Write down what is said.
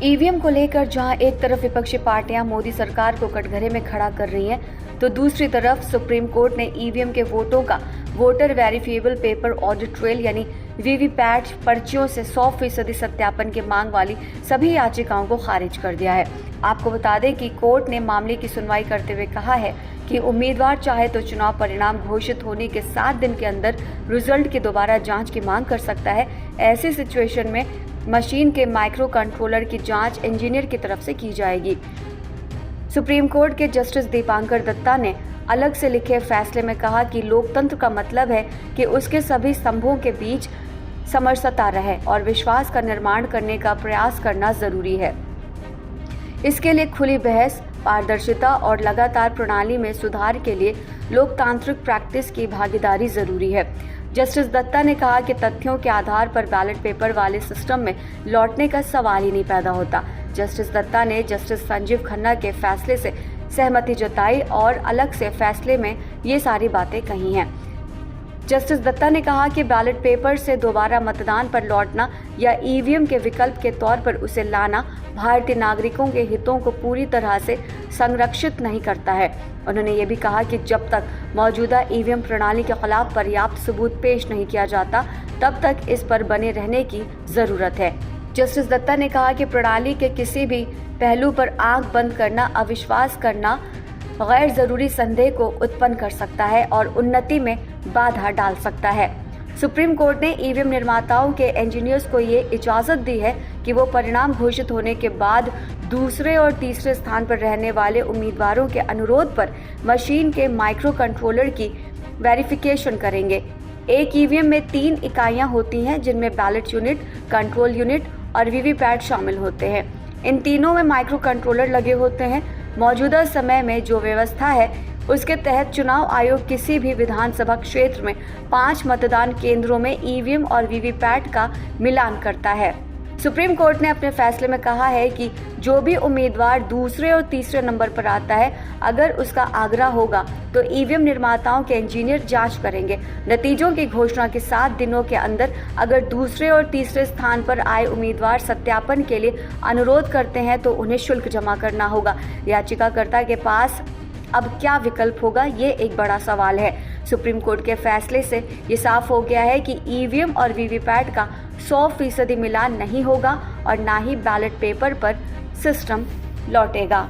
EVM को लेकर जहां एक तरफ विपक्षी पार्टियां मोदी सरकार को कटघरे में खड़ा कर रही हैं, तो दूसरी तरफ सुप्रीम कोर्ट ने ईवीएम के वोटों का voter verifiable paper audit trail यानी वीवीपैट पर्चियों से 100% सत्यापन की मांग वाली सभी याचिकाओं को खारिज कर दिया है। आपको बता दें कि कोर्ट ने मामले की सुनवाई करते हुए कहा है कि उम्मीदवार चाहे तो चुनाव परिणाम घोषित होने के 7 दिन के अंदर रिजल्ट की दोबारा जांच की मांग कर सकता है। ऐसी सिचुएशन में मशीन के माइक्रो कंट्रोलर की जांच इंजीनियर की तरफ से की जाएगी। सुप्रीम कोर्ट के जस्टिस दीपांकर दत्ता ने अलग से लिखे फैसले में कहा कि लोकतंत्र का मतलब है कि उसके सभी स्तंभों के बीच समरसता रहे और विश्वास का निर्माण करने का प्रयास करना जरूरी है। इसके लिए खुली बहस, पारदर्शिता और लगातार प्रणाली में सुधार के लिए लोकतांत्रिक प्रैक्टिस की भागीदारी जरूरी है। जस्टिस दत्ता ने कहा कि तथ्यों के आधार पर बैलेट पेपर वाले सिस्टम में लौटने का सवाल ही नहीं पैदा होता। जस्टिस दत्ता ने जस्टिस संजीव खन्ना के फैसले से सहमति जताई और अलग से फैसले में ये सारी बातें कही हैं। जस्टिस दत्ता ने कहा कि बैलेट पेपर से दोबारा मतदान पर लौटना या ईवीएम के विकल्प के तौर पर उसे लाना भारतीय नागरिकों के हितों को पूरी तरह से संरक्षित नहीं करता है। उन्होंने ये भी कहा कि जब तक मौजूदा ईवीएम प्रणाली के खिलाफ पर्याप्त सबूत पेश नहीं किया जाता, तब तक इस पर बने रहने की जरूरत है। जस्टिस दत्ता ने कहा कि प्रणाली के किसी भी पहलू पर आंख बंद करना, अविश्वास करना गैर जरूरी संदेह को उत्पन्न कर सकता है और उन्नति में बाधा डाल सकता है। सुप्रीम कोर्ट ने ईवीएम निर्माताओं के इंजीनियर्स को ये इजाजत दी है कि वो परिणाम घोषित होने के बाद दूसरे और तीसरे स्थान पर रहने वाले उम्मीदवारों के अनुरोध पर मशीन के माइक्रो कंट्रोलर की वेरिफिकेशन करेंगे। एक ईवीएम में 3 इकाइयां होती हैं, जिनमें बैलेट यूनिट, कंट्रोल यूनिट और वीवीपैट शामिल होते हैं। इन तीनों में माइक्रो कंट्रोलर लगे होते हैं। मौजूदा समय में जो व्यवस्था है उसके तहत चुनाव आयोग किसी भी विधानसभा क्षेत्र में 5 मतदान केंद्रों में ईवीएम और वीवीपैट का मिलान करता है। सुप्रीम कोर्ट ने अपने फैसले में कहा है कि जो भी उम्मीदवार दूसरे और तीसरे नंबर पर आता है, अगर उसका आग्रह होगा तो ईवीएम निर्माताओं के इंजीनियर जांच करेंगे। नतीजों की घोषणा के 7 दिनों के अंदर अगर दूसरे और तीसरे स्थान पर आए उम्मीदवार सत्यापन के लिए अनुरोध करते हैं तो उन्हें शुल्क जमा करना होगा। याचिकाकर्ता के पास अब क्या विकल्प होगा, ये एक बड़ा सवाल है। सुप्रीम कोर्ट के फैसले से ये साफ हो गया है कि ईवीएम और वीवीपैट का 100% मिलान नहीं होगा और ना ही बैलेट पेपर पर सिस्टम लौटेगा।